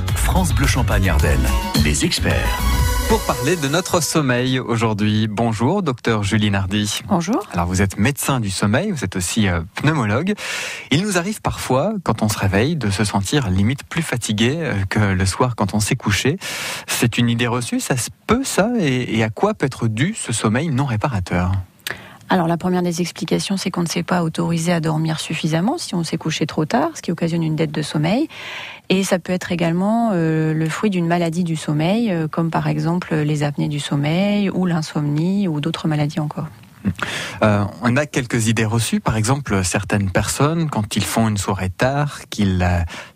France Bleu Champagne Ardennes, les experts. Pour parler de notre sommeil aujourd'hui. Bonjour, docteur Julie Nardi. Bonjour. Alors vous êtes médecin du sommeil, vous êtes aussi pneumologue. Il nous arrive parfois, quand on se réveille, de se sentir limite plus fatigué que le soir quand on s'est couché. C'est une idée reçue, ça se peut ça, et à quoi peut être dû ce sommeil non réparateur ? Alors la première des explications, c'est qu'on ne s'est pas autorisé à dormir suffisamment si on s'est couché trop tard, ce qui occasionne une dette de sommeil. Et ça peut être également le fruit d'une maladie du sommeil, comme par exemple les apnées du sommeil ou l'insomnie ou d'autres maladies encore. On a quelques idées reçues. Par exemple, certaines personnes, quand ils font une soirée tard, qu'ils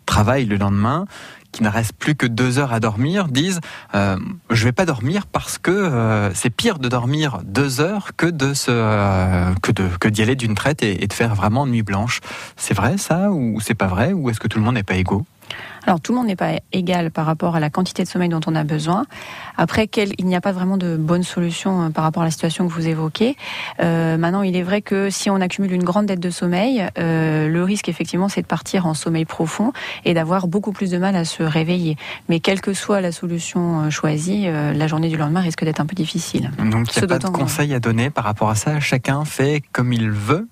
travaillent le lendemain, qui ne reste plus que 2 heures à dormir, disent je vais pas dormir parce que c'est pire de dormir 2 heures que d'y aller d'une traite et de faire vraiment nuit blanche. C'est vrai ça ou c'est pas vrai, ou est-ce que tout le monde n'est pas égaux ? Alors tout le monde n'est pas égal par rapport à la quantité de sommeil dont on a besoin. Après, il n'y a pas vraiment de bonne solution par rapport à la situation que vous évoquez. Maintenant, il est vrai que si on accumule une grande dette de sommeil, le risque effectivement c'est de partir en sommeil profond et d'avoir beaucoup plus de mal à se réveiller. Mais quelle que soit la solution choisie, la journée du lendemain risque d'être un peu difficile. Donc il n'y a pas de conseil à donner par rapport à ça. Chacun fait comme il veut.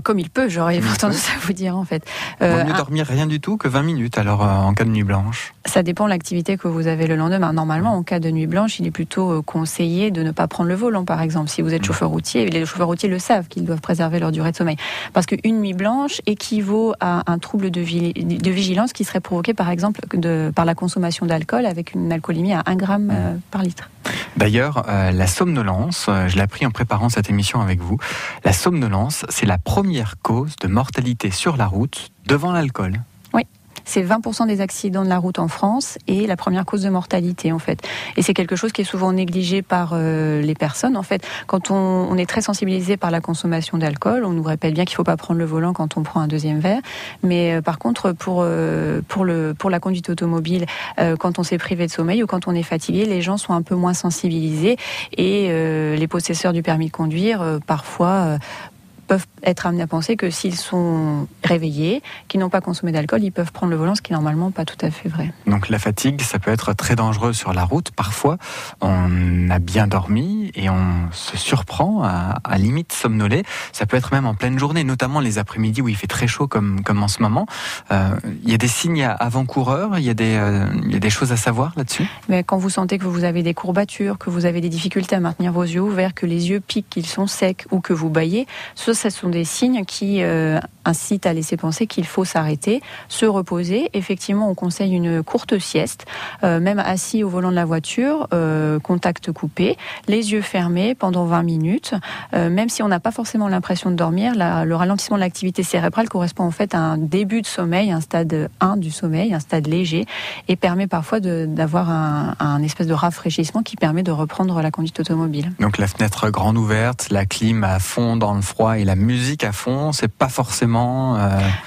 Comme il peut, j'aurais tendance à vous dire en fait. Vaut mieux dormir rien du tout que 20 minutes alors en cas de nuit blanche. Ça dépend de l'activité que vous avez le lendemain. Normalement, en cas de nuit blanche, il est plutôt conseillé de ne pas prendre le volant, par exemple. Si vous êtes chauffeur routier, les chauffeurs routiers le savent qu'ils doivent préserver leur durée de sommeil. Parce qu'une nuit blanche équivaut à un trouble de vigilance qui serait provoqué, par exemple, par la consommation d'alcool avec une alcoolémie à 1 gramme par litre. D'ailleurs, la somnolence, je l'ai appris en préparant cette émission avec vous, la somnolence, c'est la première cause de mortalité sur la route devant l'alcool. Oui. C'est 20% des accidents de la route en France et la première cause de mortalité en fait. Et c'est quelque chose qui est souvent négligé par les personnes. En fait, quand on est très sensibilisé par la consommation d'alcool, on nous répète bien qu'il ne faut pas prendre le volant quand on prend un 2e verre. Mais par contre, pour la conduite automobile, quand on s'est privé de sommeil ou quand on est fatigué, les gens sont un peu moins sensibilisés et les possesseurs du permis de conduire parfois peuvent être amenés à penser que s'ils sont réveillés, qu'ils n'ont pas consommé d'alcool, ils peuvent prendre le volant, ce qui est normalement pas tout à fait vrai. Donc la fatigue, ça peut être très dangereux sur la route. Parfois, on a bien dormi et on se surprend à limite somnoler. Ça peut être même en pleine journée, notamment les après-midi où il fait très chaud comme en ce moment. Il y a des signes avant-coureurs, il y a des choses à savoir là-dessus. Mais quand vous sentez que vous avez des courbatures, que vous avez des difficultés à maintenir vos yeux ouverts, que les yeux piquent, qu'ils sont secs ou que vous bâillez, ce sont des signes qui incitent à laisser penser qu'il faut s'arrêter, se reposer. Effectivement, on conseille une courte sieste, même assis au volant de la voiture, contact coupé, les yeux fermés pendant 20 minutes. Même si on n'a pas forcément l'impression de dormir, le ralentissement de l'activité cérébrale correspond en fait à un début de sommeil, un stade 1 du sommeil, un stade léger, et permet parfois d'avoir un espèce de rafraîchissement qui permet de reprendre la conduite automobile. Donc la fenêtre grande ouverte, la clim à fond dans le froid et la musique à fond, c'est pas forcément...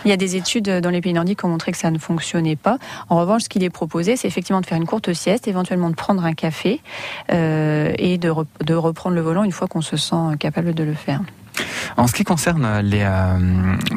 Il y a des études dans les pays nordiques qui ont montré que ça ne fonctionnait pas. En revanche, ce qu'il est proposé, c'est effectivement de faire une courte sieste, éventuellement de prendre un café et de reprendre le volant une fois qu'on se sent capable de le faire. En ce qui concerne les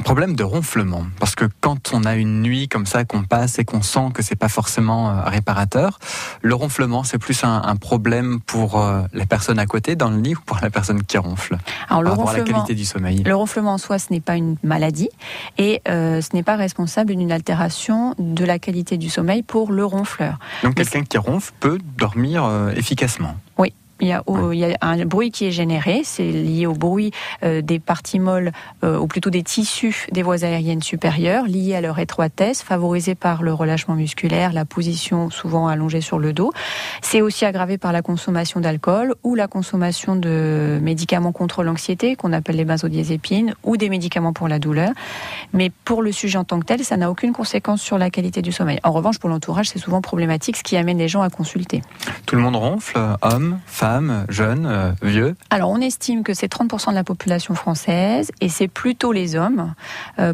problèmes de ronflement, parce que quand on a une nuit comme ça qu'on passe et qu'on sent que c'est pas forcément réparateur, le ronflement c'est plus un problème pour la personne à côté dans le lit ou pour la personne qui ronfle. Alors, par rapport à la qualité du sommeil. Le ronflement en soi, ce n'est pas une maladie et ce n'est pas responsable d'une altération de la qualité du sommeil pour le ronfleur. Donc quelqu'un qui ronfle peut dormir efficacement. Oui. Il y a un bruit qui est généré, c'est lié au bruit des parties molles, ou plutôt des tissus des voies aériennes supérieures, liés à leur étroitesse, favorisés par le relâchement musculaire, la position souvent allongée sur le dos. C'est aussi aggravé par la consommation d'alcool ou la consommation de médicaments contre l'anxiété, qu'on appelle les benzodiazépines, ou des médicaments pour la douleur. Mais pour le sujet en tant que tel, ça n'a aucune conséquence sur la qualité du sommeil. En revanche, pour l'entourage, c'est souvent problématique, ce qui amène les gens à consulter. Tout le monde ronfle, hommes, femmes, jeunes, vieux? Alors, on estime que c'est 30% de la population française et c'est plutôt les hommes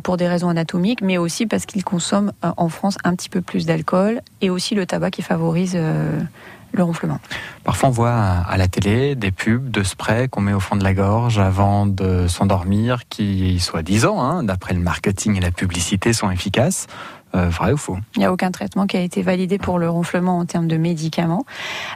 pour des raisons anatomiques, mais aussi parce qu'ils consomment en France un petit peu plus d'alcool et aussi le tabac qui favorise le ronflement. Parfois, on voit à la télé des pubs de spray qu'on met au fond de la gorge avant de s'endormir, qui, soi-disant, d'après le marketing et la publicité, sont efficaces. vrai ou faux? Il n'y a aucun traitement qui a été validé pour le ronflement en termes de médicaments.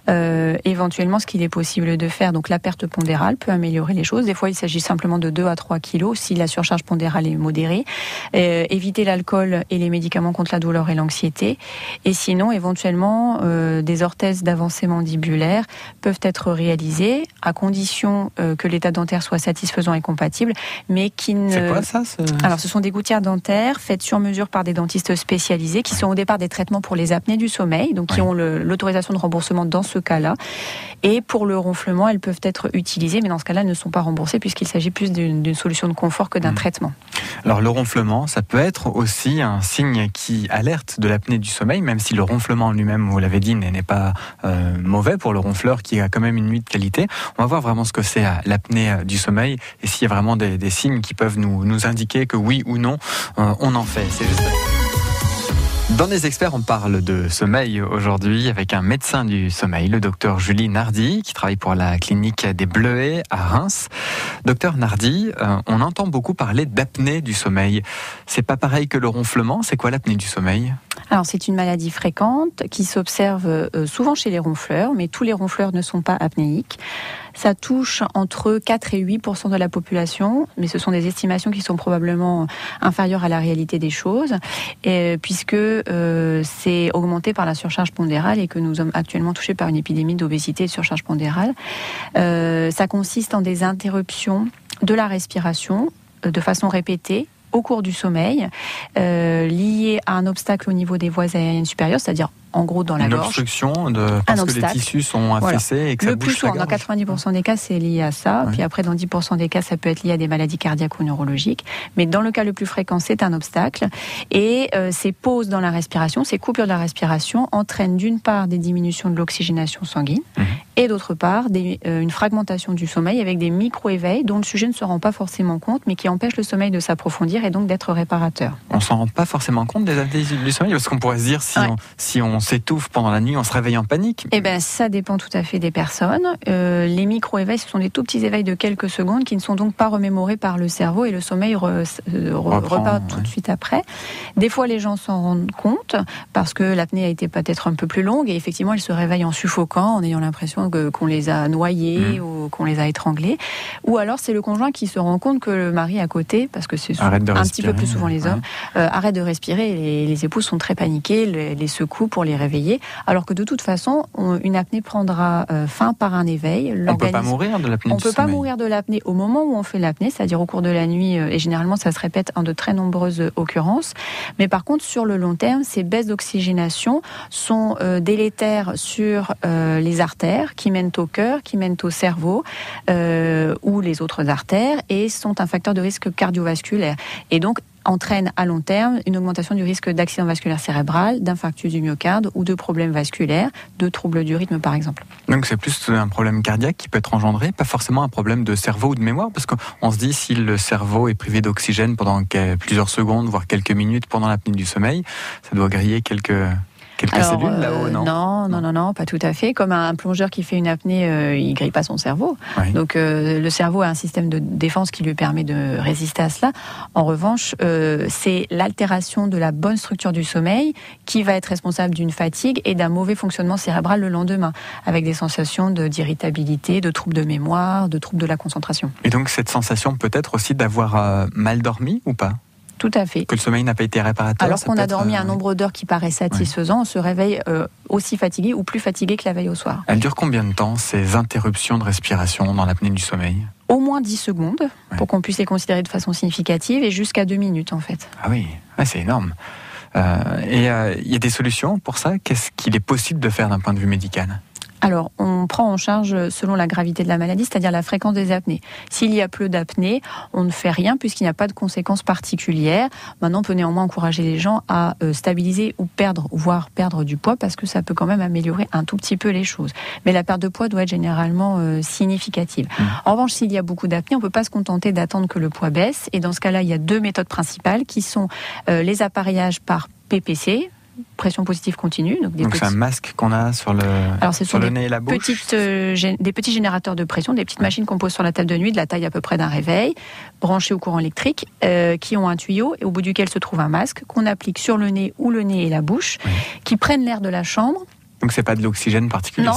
Éventuellement, ce qu'il est possible de faire, donc la perte pondérale peut améliorer les choses. Des fois, il s'agit simplement de 2 à 3 kilos si la surcharge pondérale est modérée. Éviter l'alcool et les médicaments contre la douleur et l'anxiété. Et sinon, éventuellement, des orthèses d'avancée mandibulaire peuvent être réalisées à condition que l'état dentaire soit satisfaisant et compatible, mais qui ne... C'est quoi ça Alors, ce sont des gouttières dentaires faites sur mesure par des dentistes spécialisés qui sont au départ des traitements pour les apnées du sommeil, donc qui ont l'autorisation de remboursement dans ce cas-là. Et pour le ronflement, elles peuvent être utilisées, mais dans ce cas-là, elles ne sont pas remboursées puisqu'il s'agit plus d'une solution de confort que d'un traitement. Alors, le ronflement, ça peut être aussi un signe qui alerte de l'apnée du sommeil, même si le ronflement en lui-même, vous l'avez dit, n'est pas mauvais pour le ronfleur qui a quand même une nuit de qualité. On va voir vraiment ce que c'est l'apnée du sommeil et s'il y a vraiment des signes qui peuvent nous indiquer que oui ou non, on en fait. C'est juste... Dans les experts, on parle de sommeil aujourd'hui avec un médecin du sommeil, le docteur Julie Nardi, qui travaille pour la clinique des Bleuets à Reims. Docteur Nardi, on entend beaucoup parler d'apnée du sommeil. C'est pas pareil que le ronflement. C'est quoi l'apnée du sommeil ? Alors, c'est une maladie fréquente qui s'observe souvent chez les ronfleurs, mais tous les ronfleurs ne sont pas apnéiques. Ça touche entre 4 et 8% de la population, mais ce sont des estimations qui sont probablement inférieures à la réalité des choses, puisque c'est augmenté par la surcharge pondérale et que nous sommes actuellement touchés par une épidémie d'obésité et de surcharge pondérale. Ça consiste en des interruptions de la respiration de façon répétée au cours du sommeil, liées à un obstacle au niveau des voies aériennes supérieures, c'est-à-dire en gros dans la gorge. Une obstruction parce que les tissus sont affaissés et que ça bouge la gorge. Le plus souvent, dans 90% des cas, c'est lié à ça. Ouais. Puis après, dans 10% des cas, ça peut être lié à des maladies cardiaques ou neurologiques. Mais dans le cas le plus fréquent, c'est un obstacle. Et ces pauses dans la respiration, ces coupures de la respiration entraînent d'une part des diminutions de l'oxygénation sanguine et d'autre part une fragmentation du sommeil avec des micro-éveils dont le sujet ne se rend pas forcément compte, mais qui empêchent le sommeil de s'approfondir et donc d'être réparateur. On s'en rend pas forcément compte des apnées du sommeil, parce qu'on pourrait se dire si on s'étouffe pendant la nuit, on se réveille en panique. Eh bien, ça dépend tout à fait des personnes. Les micro-éveils, ce sont des tout petits éveils de quelques secondes qui ne sont donc pas remémorés par le cerveau et le sommeil repart tout de suite après. Des fois, les gens s'en rendent compte parce que l'apnée a été peut-être un peu plus longue et effectivement, ils se réveillent en suffoquant, en ayant l'impression qu'on les a noyés ou qu'on les a étranglés. Ou alors, c'est le conjoint qui se rend compte que le mari à côté, parce que c'est un petit peu plus souvent les hommes, arrête de respirer et les épouses sont très paniquées, les secouent pour les réveiller. Alors que de toute façon, une apnée prendra fin par un éveil. On ne peut pas mourir de l'apnée du sommeil. On ne peut pas mourir de l'apnée au moment où on fait l'apnée, c'est-à-dire au cours de la nuit, et généralement ça se répète en de très nombreuses occurrences. Mais par contre, sur le long terme, ces baisses d'oxygénation sont délétères sur les artères qui mènent au cœur, qui mènent au cerveau ou les autres artères et sont un facteur de risque cardiovasculaire. Et donc, entraîne à long terme une augmentation du risque d'accident vasculaire cérébral, d'infarctus du myocarde ou de problèmes vasculaires, de troubles du rythme par exemple. Donc c'est plus un problème cardiaque qui peut être engendré, pas forcément un problème de cerveau ou de mémoire, parce qu'on se dit si le cerveau est privé d'oxygène pendant plusieurs secondes, voire quelques minutes pendant l'apnée du sommeil, ça doit griller quelques cellules là-haut, non ? Non, pas tout à fait. Comme un plongeur qui fait une apnée, il grille pas son cerveau. Oui. Donc le cerveau a un système de défense qui lui permet de résister à cela. En revanche, c'est l'altération de la bonne structure du sommeil qui va être responsable d'une fatigue et d'un mauvais fonctionnement cérébral le lendemain, avec des sensations d'irritabilité, de troubles de mémoire, de troubles de la concentration. Et donc cette sensation peut être aussi d'avoir mal dormi ou pas ? Tout à fait. Que le sommeil n'a pas été réparateur. Alors qu'on a dormi un nombre d'heures qui paraît satisfaisant, on se réveille aussi fatigué ou plus fatigué que la veille au soir. Elles durent combien de temps, ces interruptions de respiration dans l'apnée du sommeil ? Au moins 10 secondes, pour qu'on puisse les considérer de façon significative, et jusqu'à 2 minutes en fait. Ah oui, c'est énorme. Et il y a des solutions pour ça ? Qu'est-ce qu'il est possible de faire d'un point de vue médical ? Alors, on prend en charge selon la gravité de la maladie, c'est-à-dire la fréquence des apnées. S'il y a peu d'apnées, on ne fait rien puisqu'il n'y a pas de conséquences particulières. Maintenant, on peut néanmoins encourager les gens à stabiliser ou perdre, voire perdre du poids parce que ça peut quand même améliorer un tout petit peu les choses. Mais la perte de poids doit être généralement significative. En revanche, s'il y a beaucoup d'apnées, on ne peut pas se contenter d'attendre que le poids baisse. Et dans ce cas-là, il y a 2 méthodes principales qui sont les appareillages par PPC, pression positive continue. Donc c'est un masque qu'on a sur le nez et la bouche. Des petits générateurs de pression, des petites machines qu'on pose sur la table de nuit, de la taille à peu près d'un réveil, branchées au courant électrique, qui ont un tuyau et au bout duquel se trouve un masque qu'on applique sur le nez ou le nez et la bouche, qui prennent l'air de la chambre. Donc c'est pas de l'oxygène particulier, non,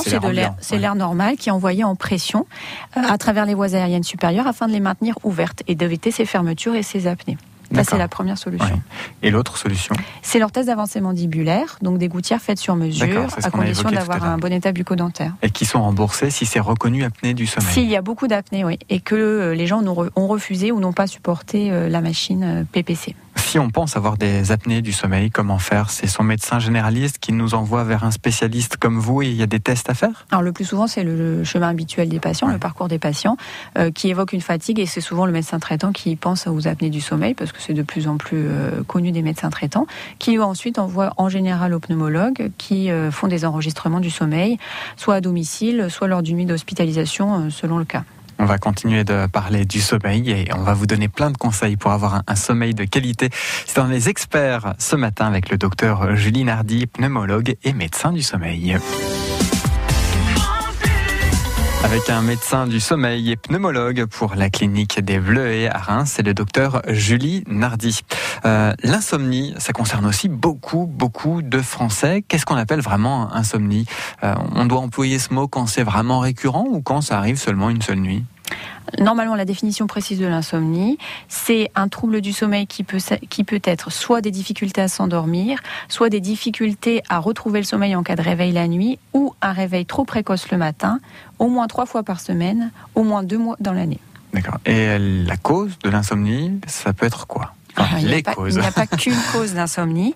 c'est l'air normal qui est envoyé en pression à travers les voies aériennes supérieures afin de les maintenir ouvertes et d'éviter ces fermetures et ces apnées. Ça, c'est la première solution. Ouais. Et l'autre solution ? C'est l'orthèse d'avancée mandibulaire, donc des gouttières faites sur mesure, à condition d'avoir un bon état bucco-dentaire. Et qui sont remboursées si c'est reconnu apnée du sommeil ? S'il y a beaucoup d'apnée, oui, et que les gens ont refusé ou n'ont pas supporté la machine PPC. Si on pense avoir des apnées du sommeil, comment faire ? C'est son médecin généraliste qui nous envoie vers un spécialiste comme vous et il y a des tests à faire ? Alors le plus souvent, c'est le chemin habituel des patients, le parcours des patients, qui évoque une fatigue et c'est souvent le médecin traitant qui pense aux apnées du sommeil parce que c'est de plus en plus connu des médecins traitants, qui ensuite envoient en général aux pneumologues qui font des enregistrements du sommeil, soit à domicile, soit lors d'une nuit d'hospitalisation, selon le cas. On va continuer de parler du sommeil et on va vous donner plein de conseils pour avoir un sommeil de qualité. C'est dans les experts ce matin avec le docteur Julie Nardi, pneumologue et médecin du sommeil. Avec un médecin du sommeil et pneumologue pour la clinique des Bleuets à Reims, c'est le docteur Julie Nardi. L'insomnie, ça concerne aussi beaucoup de Français. Qu'est-ce qu'on appelle vraiment insomnie ? On doit employer ce mot quand c'est vraiment récurrent ou quand ça arrive seulement une seule nuit ? Normalement, la définition précise de l'insomnie, c'est un trouble du sommeil qui peut être soit des difficultés à s'endormir, soit des difficultés à retrouver le sommeil en cas de réveil la nuit, ou un réveil trop précoce le matin, au moins 3 fois par semaine, au moins 2 mois dans l'année. D'accord. Et la cause de l'insomnie, ça peut être quoi ? Il n'y a pas qu'une cause d'insomnie.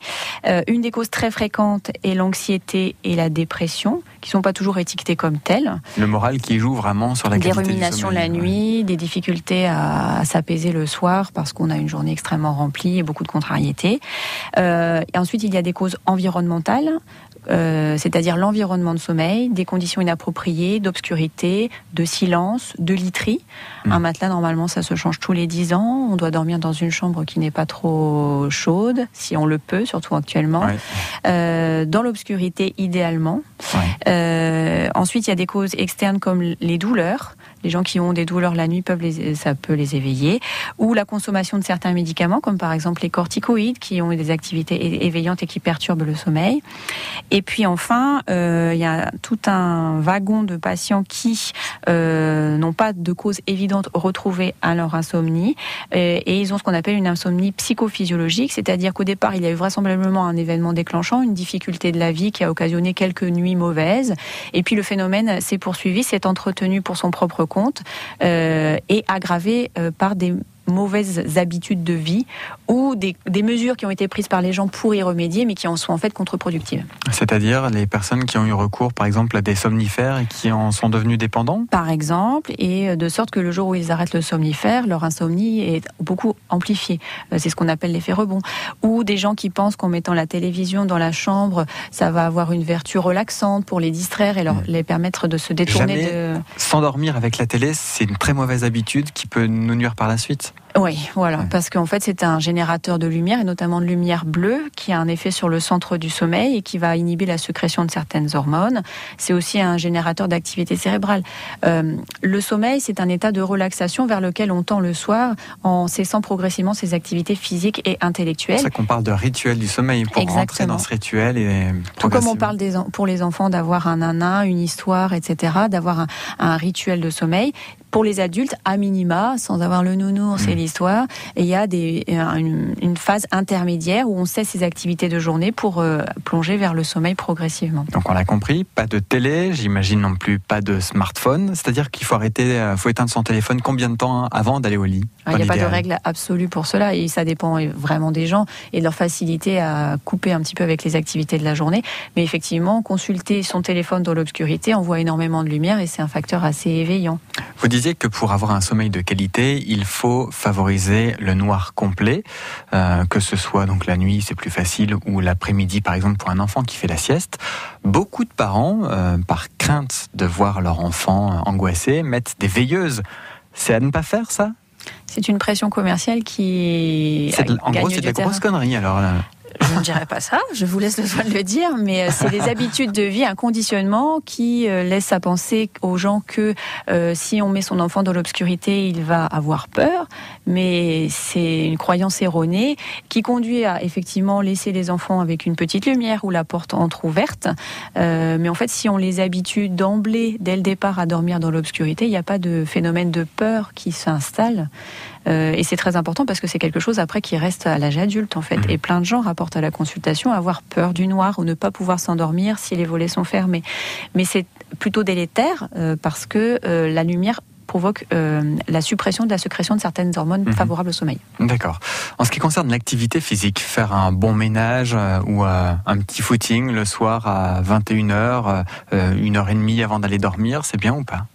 Une des causes très fréquentes est l'anxiété et la dépression, qui ne sont pas toujours étiquetées comme telles. Le moral qui joue vraiment sur la qualité du sommeil. Des ruminations la nuit, des difficultés à s'apaiser le soir parce qu'on a une journée extrêmement remplie et beaucoup de contrariétés. Et ensuite, il y a des causes environnementales. C'est-à-dire l'environnement de sommeil, des conditions inappropriées, d'obscurité, de silence, de literie. Un matelas, normalement, ça se change tous les 10 ans. On doit dormir dans une chambre qui n'est pas trop chaude, si on le peut, surtout actuellement. Ouais. Dans l'obscurité, idéalement. Ouais. Ensuite, il y a des causes externes comme les douleurs. Les gens qui ont des douleurs la nuit, ça peut les éveiller. Ou la consommation de certains médicaments, comme par exemple les corticoïdes, qui ont des activités éveillantes et qui perturbent le sommeil. Et puis enfin, il y a tout un wagon de patients qui n'ont pas de cause évidente retrouvée à leur insomnie. Et ils ont ce qu'on appelle une insomnie psychophysiologique, c'est-à-dire qu'au départ, il y a eu vraisemblablement un événement déclenchant, une difficulté de la vie qui a occasionné quelques nuits mauvaises. Et puis le phénomène s'est poursuivi, s'est entretenu pour son propre compte et aggravé par des mauvaises habitudes de vie ou des mesures qui ont été prises par les gens pour y remédier mais qui en sont en fait contre-productives. C'est-à-dire les personnes qui ont eu recours par exemple à des somnifères et qui en sont devenus dépendants ? Par exemple, et de sorte que le jour où ils arrêtent le somnifère, leur insomnie est beaucoup amplifiée. C'est ce qu'on appelle l'effet rebond. Ou des gens qui pensent qu'en mettant la télévision dans la chambre, ça va avoir une vertu relaxante pour les distraire et les permettre de se détourner de... S'endormir avec la télé, c'est une très mauvaise habitude qui peut nous nuire par la suite. Oui, voilà, parce qu'en fait c'est un générateur de lumière et notamment de lumière bleue qui a un effet sur le centre du sommeil et qui va inhiber la sécrétion de certaines hormones. C'est aussi un générateur d'activité cérébrale. Le sommeil, c'est un état de relaxation vers lequel on tend le soir en cessant progressivement ses activités physiques et intellectuelles. C'est ça qu'on parle de rituel du sommeil pour rentrer dans ce rituel et tout comme on parle pour les enfants d'avoir un nana, une histoire, etc., d'avoir un rituel de sommeil. Pour les adultes, à minima, sans avoir le nounours et l'histoire, et il y a une phase intermédiaire où on cesse ses activités de journée pour plonger vers le sommeil progressivement. Donc on l'a compris, pas de télé, j'imagine non plus pas de smartphone, c'est-à-dire qu'il faut éteindre son téléphone combien de temps avant d'aller au lit ? Il n'y a pas de règle absolue pour cela et ça dépend vraiment des gens et de leur facilité à couper un petit peu avec les activités de la journée. Mais effectivement, consulter son téléphone dans l'obscurité envoie énormément de lumière et c'est un facteur assez éveillant. Vous disiez que pour avoir un sommeil de qualité, il faut favoriser le noir complet, que ce soit donc la nuit, c'est plus facile, ou l'après-midi par exemple pour un enfant qui fait la sieste. Beaucoup de parents, par crainte de voir leur enfant angoissé, mettent des veilleuses. C'est à ne pas faire ça ? C'est une pression commerciale qui en gros, c'est de la grosse connerie alors. Je ne dirais pas ça, je vous laisse le soin de le dire, mais c'est des habitudes de vie, un conditionnement qui laisse à penser aux gens que si on met son enfant dans l'obscurité, il va avoir peur, mais c'est une croyance erronée qui conduit à effectivement laisser les enfants avec une petite lumière ou la porte entrouverte, mais en fait si on les habitue d'emblée, dès le départ, à dormir dans l'obscurité, il n'y a pas de phénomène de peur qui s'installe. Et c'est très important parce que c'est quelque chose après qui reste à l'âge adulte en fait. Et plein de gens rapportent à la consultation avoir peur du noir ou ne pas pouvoir s'endormir si les volets sont fermés. Mais c'est plutôt délétère parce que la lumière provoque la suppression de la sécrétion de certaines hormones favorables au sommeil. D'accord. En ce qui concerne l'activité physique, faire un bon ménage ou un petit footing le soir à 21h, 1h30 avant d'aller dormir, c'est bien ou pas ?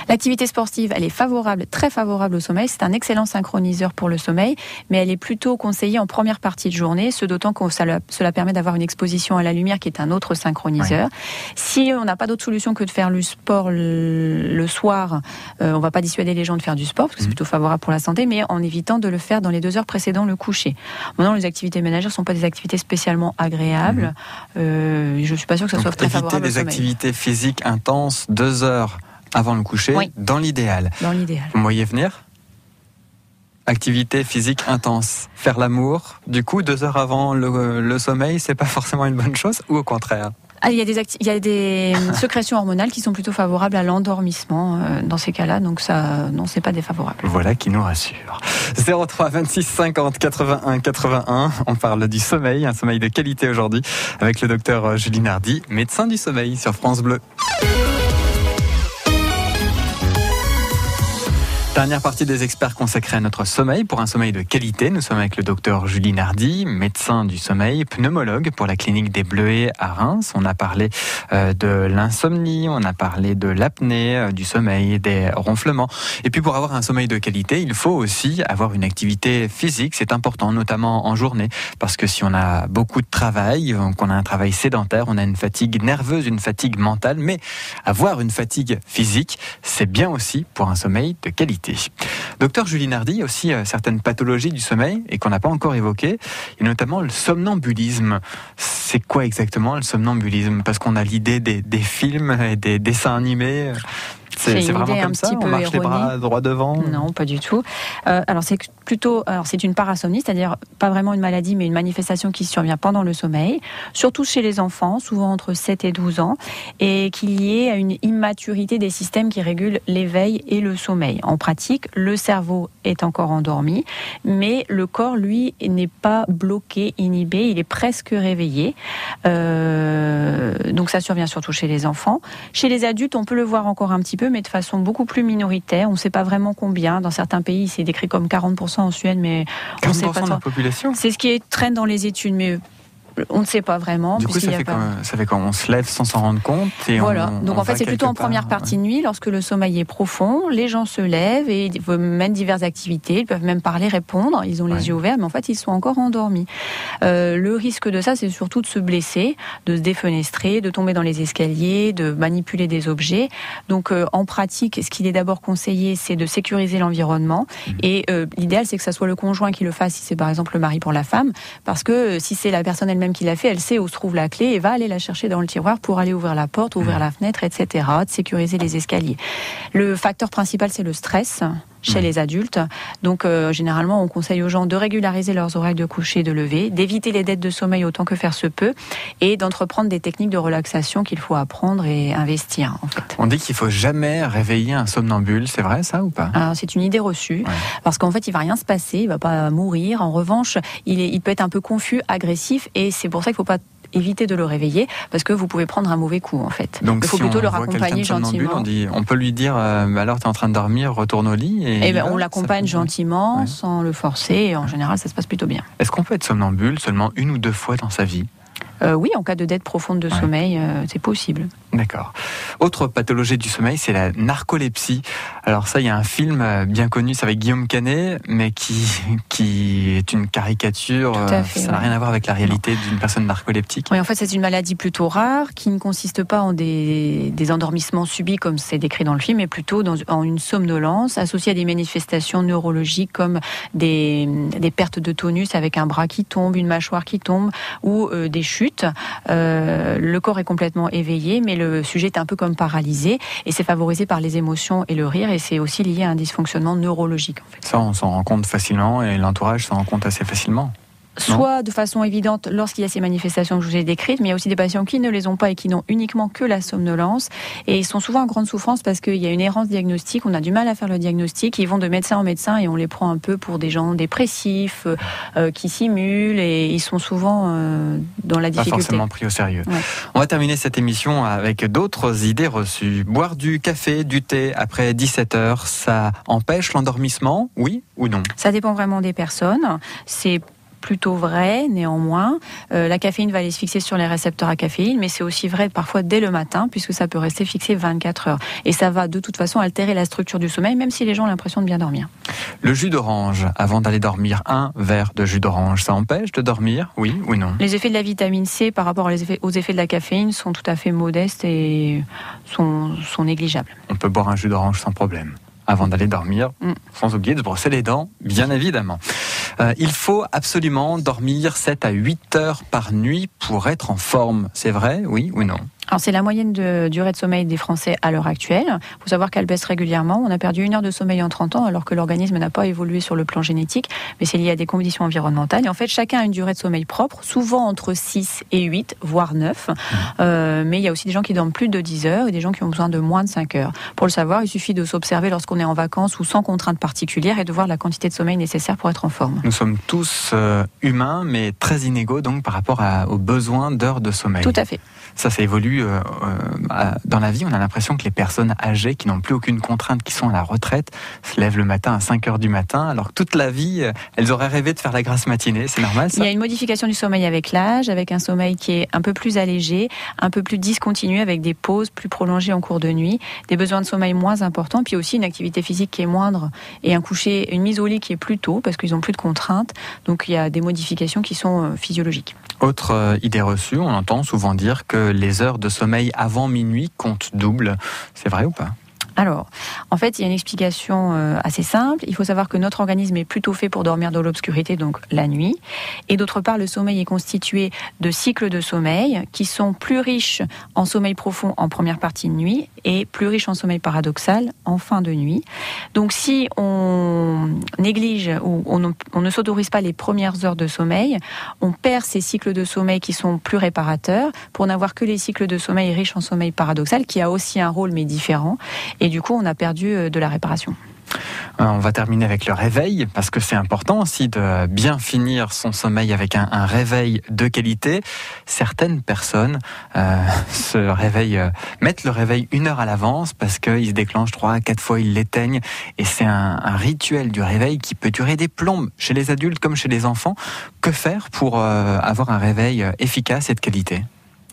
L'activité sportive, elle est favorable, très favorable au sommeil. C'est un excellent synchroniseur pour le sommeil, mais elle est plutôt conseillée en première partie de journée, ce d'autant que cela permet d'avoir une exposition à la lumière qui est un autre synchroniseur. Ouais. Si on n'a pas d'autre solution que de faire le sport le soir, on ne va pas dissuader les gens de faire du sport, parce que c'est plutôt favorable pour la santé, mais en évitant de le faire dans les 2 heures précédant le coucher. Maintenant, les activités ménagères ne sont pas des activités spécialement agréables. Je ne suis pas sûre que ça soit très favorable au sommeil. Éviter des activités physiques intenses 2 heures avant le coucher, oui. Dans l'idéal. Dans l'idéal. Vous me voyez venir ? Activité physique intense. Faire l'amour, du coup, 2 heures avant le sommeil, c'est pas forcément une bonne chose, ou au contraire ? Il y a des sécrétions hormonales qui sont plutôt favorables à l'endormissement dans ces cas-là, donc ça, non, c'est pas défavorable. Voilà qui nous rassure. 03 26 50 81 81, on parle du sommeil, un sommeil de qualité aujourd'hui, avec le docteur Julie Nardi, médecin du sommeil sur France Bleu. Dernière partie des experts consacrée à notre sommeil. Pour un sommeil de qualité, nous sommes avec le docteur Julie Nardi, médecin du sommeil, pneumologue pour la clinique des Bleuets à Reims. On a parlé de l'insomnie, on a parlé de l'apnée, du sommeil, des ronflements. Et puis pour avoir un sommeil de qualité, il faut aussi avoir une activité physique. C'est important, notamment en journée, parce que si on a beaucoup de travail, qu'on a un travail sédentaire, on a une fatigue nerveuse, une fatigue mentale, mais avoir une fatigue physique, c'est bien aussi pour un sommeil de qualité. Docteur Julie Nardi, il y a aussi certaines pathologies du sommeil et qu'on n'a pas encore évoquées, et notamment le somnambulisme. C'est quoi exactement le somnambulisme ? Parce qu'on a l'idée des films et des dessins animés. C'est vraiment comme ça ? On marche les bras droit devant ? Non, pas du tout. Alors c'est une parasomnie, c'est-à-dire pas vraiment une maladie, mais une manifestation qui survient pendant le sommeil, surtout chez les enfants, souvent entre 7 et 12 ans, et qui est liée à une immaturité des systèmes qui régulent l'éveil et le sommeil. En pratique, le cerveau est encore endormi, mais le corps, lui, n'est pas bloqué, inhibé, il est presque réveillé. Donc ça survient surtout chez les enfants. Chez les adultes, on peut le voir encore un petit peu, mais de façon beaucoup plus minoritaire. On ne sait pas vraiment combien. Dans certains pays, c'est décrit comme 40% en Suède, mais on ne sait pas. 40% de la population ? C'est ce qui traîne dans les études, mais on ne sait pas vraiment. Du coup, ça fait quand on se lève sans s'en rendre compte. Et voilà. Donc en fait, c'est plutôt en première partie de nuit, lorsque le sommeil est profond. Les gens se lèvent et mènent diverses activités. Ils peuvent même parler, répondre. Ils ont les yeux ouverts, mais en fait, ils sont encore endormis. Le risque de ça, c'est surtout de se blesser, de se défenestrer, de tomber dans les escaliers, de manipuler des objets. Donc en pratique, ce qu'il est d'abord conseillé, c'est de sécuriser l'environnement. Et l'idéal, c'est que ça soit le conjoint qui le fasse, si c'est par exemple le mari pour la femme, parce que si c'est la personne elle-même qui l'a fait, elle sait où se trouve la clé et va aller la chercher dans le tiroir pour aller ouvrir la porte, ouvrir la fenêtre, etc., de sécuriser les escaliers. Le facteur principal, c'est le stress chez les adultes. Donc, généralement, on conseille aux gens de régulariser leurs horaires de coucher et de lever, d'éviter les dettes de sommeil autant que faire se peut, et d'entreprendre des techniques de relaxation qu'il faut apprendre et investir, en fait. On dit qu'il faut jamais réveiller un somnambule. C'est vrai, ça, ou pas ? Alors, c'est une idée reçue, parce qu'en fait, il va rien se passer, il va pas mourir. En revanche, il peut être un peu confus, agressif, et c'est pour ça qu'il faut pas éviter de le réveiller, parce que vous pouvez prendre un mauvais coup, en fait. Donc, il faut plutôt le raccompagner gentiment. On peut lui dire, alors, tu es en train de dormir, retourne au lit. On l'accompagne gentiment, sans le forcer, et en général, ça se passe plutôt bien. Est-ce qu'on peut être somnambule seulement 1 ou 2 fois dans sa vie ? Oui, en cas de dette profonde de sommeil, c'est possible. D'accord. Autre pathologie du sommeil, c'est la narcolepsie. Alors ça, il y a un film bien connu, c'est avec Guillaume Canet, mais qui est une caricature. Tout à fait, ça n'a rien à voir avec la réalité d'une personne narcoleptique. Oui, en fait, c'est une maladie plutôt rare qui ne consiste pas en des endormissements subis comme c'est décrit dans le film, mais plutôt en une somnolence associée à des manifestations neurologiques comme des pertes de tonus avec un bras qui tombe, une mâchoire qui tombe ou des chutes. Le corps est complètement éveillé, mais le sujet est un peu comme paralysé et c'est favorisé par les émotions et le rire et c'est aussi lié à un dysfonctionnement neurologique. En fait. Ça, on s'en rend compte facilement et l'entourage s'en rend compte assez facilement. Soit de façon évidente lorsqu'il y a ces manifestations que je vous ai décrites, mais il y a aussi des patients qui ne les ont pas et qui n'ont uniquement que la somnolence. Et ils sont souvent en grande souffrance parce qu'il y a une errance diagnostique, on a du mal à faire le diagnostic, ils vont de médecin en médecin et on les prend un peu pour des gens dépressifs, qui simulent et ils sont souvent dans la difficulté. Pas forcément pris au sérieux. Ouais. On va terminer cette émission avec d'autres idées reçues. Boire du café, du thé après 17h, ça empêche l'endormissement, oui ou non? Ça dépend vraiment des personnes. C'est plutôt vrai, néanmoins. La caféine va aller se fixer sur les récepteurs à caféine, mais c'est aussi vrai parfois dès le matin, puisque ça peut rester fixé 24 heures. Et ça va de toute façon altérer la structure du sommeil, même si les gens ont l'impression de bien dormir. Le jus d'orange, avant d'aller dormir, un verre de jus d'orange, ça empêche de dormir, oui ou non? Les effets de la vitamine C par rapport aux effets de la caféine sont tout à fait modestes et sont négligeables. On peut boire un jus d'orange sans problème avant d'aller dormir, sans oublier de brosser les dents, bien évidemment. Il faut absolument dormir 7 à 8 heures par nuit pour être en forme. C'est vrai, oui ou non? Alors c'est la moyenne de durée de sommeil des Français à l'heure actuelle. Il faut savoir qu'elle baisse régulièrement. On a perdu 1 heure de sommeil en 30 ans alors que l'organisme n'a pas évolué sur le plan génétique, mais c'est lié à des conditions environnementales. Et en fait, chacun a une durée de sommeil propre, souvent entre 6 et 8, voire 9. Mais il y a aussi des gens qui dorment plus de 10 heures et des gens qui ont besoin de moins de 5 heures. Pour le savoir, il suffit de s'observer lorsqu'on est en vacances ou sans contrainte particulière et de voir la quantité de sommeil nécessaire pour être en forme. Nous sommes tous humains, mais très inégaux donc par rapport aux besoins d'heures de sommeil. Tout à fait. Ça évolue dans la vie. On a l'impression que les personnes âgées qui n'ont plus aucune contrainte, qui sont à la retraite, se lèvent le matin à 5 heures du matin, alors que toute la vie, elles auraient rêvé de faire la grasse matinée. C'est normal, ça? Il y a une modification du sommeil avec l'âge, avec un sommeil qui est un peu plus allégé, un peu plus discontinu, avec des pauses plus prolongées en cours de nuit, des besoins de sommeil moins importants, puis aussi une activité physique qui est moindre et une mise au lit qui est plus tôt, parce qu'ils n'ont plus de contraintes. Donc il y a des modifications qui sont physiologiques. Autre idée reçue, on entend souvent dire que les heures de sommeil avant minuit comptent double. C'est vrai ou pas? Alors, en fait, il y a une explication assez simple. Il faut savoir que notre organisme est plutôt fait pour dormir dans l'obscurité, donc la nuit. Et d'autre part, le sommeil est constitué de cycles de sommeil qui sont plus riches en sommeil profond en première partie de nuit et plus riches en sommeil paradoxal en fin de nuit. Donc, si on néglige ou on ne s'autorise pas les premières heures de sommeil, on perd ces cycles de sommeil qui sont plus réparateurs pour n'avoir que les cycles de sommeil riches en sommeil paradoxal, qui a aussi un rôle mais différent. Et du coup, on a perdu de la réparation. On va terminer avec le réveil, parce que c'est important aussi de bien finir son sommeil avec un réveil de qualité. Certaines personnes mettent le réveil 1 heure à l'avance, parce qu'ils se déclenchent 3-4 fois, ils l'éteignent. Et c'est un rituel du réveil qui peut durer des plombes, chez les adultes comme chez les enfants. Que faire pour avoir un réveil efficace et de qualité ?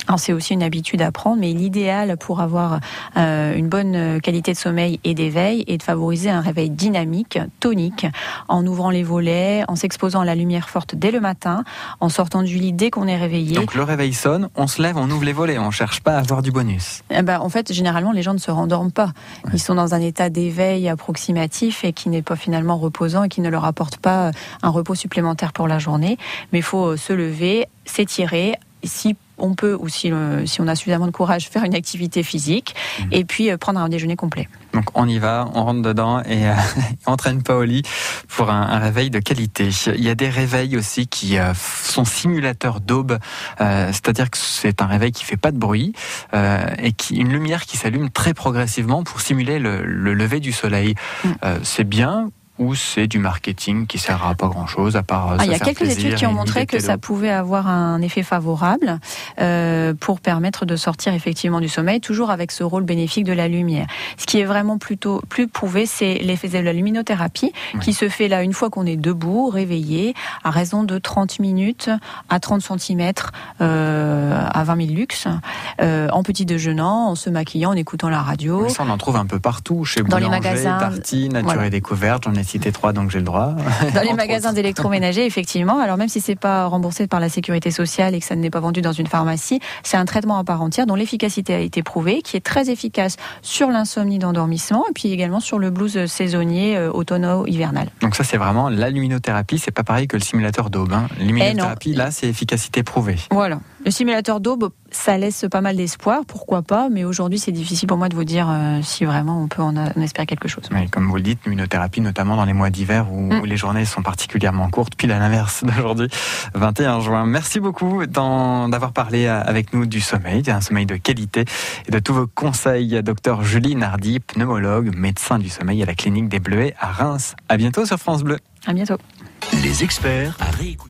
Alors c'est aussi une habitude à prendre, mais l'idéal pour avoir une bonne qualité de sommeil et d'éveil est de favoriser un réveil dynamique, tonique, en ouvrant les volets, en s'exposant à la lumière forte dès le matin, en sortant du lit dès qu'on est réveillé. Donc le réveil sonne, on se lève, on ouvre les volets, on ne cherche pas à avoir du bonus. En fait, généralement, les gens ne se rendorment pas. Ouais. Ils sont dans un état d'éveil approximatif et qui n'est pas finalement reposant et qui ne leur apporte pas un repos supplémentaire pour la journée. Mais il faut se lever, s'étirer, si on peut, ou si on a suffisamment de courage, faire une activité physique et puis prendre un déjeuner complet. Donc on y va, on rentre dedans et on traîne pas au lit pour un réveil de qualité. Il y a des réveils aussi qui sont simulateurs d'aube, c'est-à-dire que c'est un réveil qui fait pas de bruit et une lumière qui s'allume très progressivement pour simuler le lever du soleil. C'est bien. ou c'est du marketing qui sert à pas grand-chose à part il y a quelques études qui ont montré que ça pouvait avoir un effet favorable pour permettre de sortir effectivement du sommeil, toujours avec ce rôle bénéfique de la lumière. Ce qui est vraiment plutôt plus prouvé, c'est l'effet de la luminothérapie qui se fait là une fois qu'on est debout, réveillé, à raison de 30 minutes à 30 cm à 20 000 lux, en petit déjeunant, en se maquillant, en écoutant la radio. Oui, ça, on en trouve un peu partout, chez dans Boulanger, les magasins, Darty, Nature et Découverte, j'en ai cité 3, donc j'ai le droit. Dans les magasins d'électroménager, effectivement. Alors même si c'est pas remboursé par la sécurité sociale et que ça n'est pas vendu dans une pharmacie, c'est un traitement à part entière dont l'efficacité a été prouvée, qui est très efficace sur l'insomnie d'endormissement et puis également sur le blues saisonnier automno-hivernal. Donc ça, c'est vraiment la luminothérapie, c'est pas pareil que le simulateur d'aube. Luminothérapie, là, c'est efficacité prouvée. Voilà. Le simulateur d'aube, ça laisse pas mal d'espoir, pourquoi pas, mais aujourd'hui c'est difficile pour moi de vous dire si vraiment on peut en espérer quelque chose. Oui, comme vous le dites, luminothérapie, notamment dans les mois d'hiver où les journées sont particulièrement courtes, pile à l'inverse d'aujourd'hui, 21 juin. Merci beaucoup d'avoir parlé avec nous du sommeil, d'un sommeil de qualité et de tous vos conseils. Docteur Julie Nardi, pneumologue, médecin du sommeil à la clinique des Bleuets à Reims. À bientôt sur France Bleu. À bientôt. Les experts à réécouter.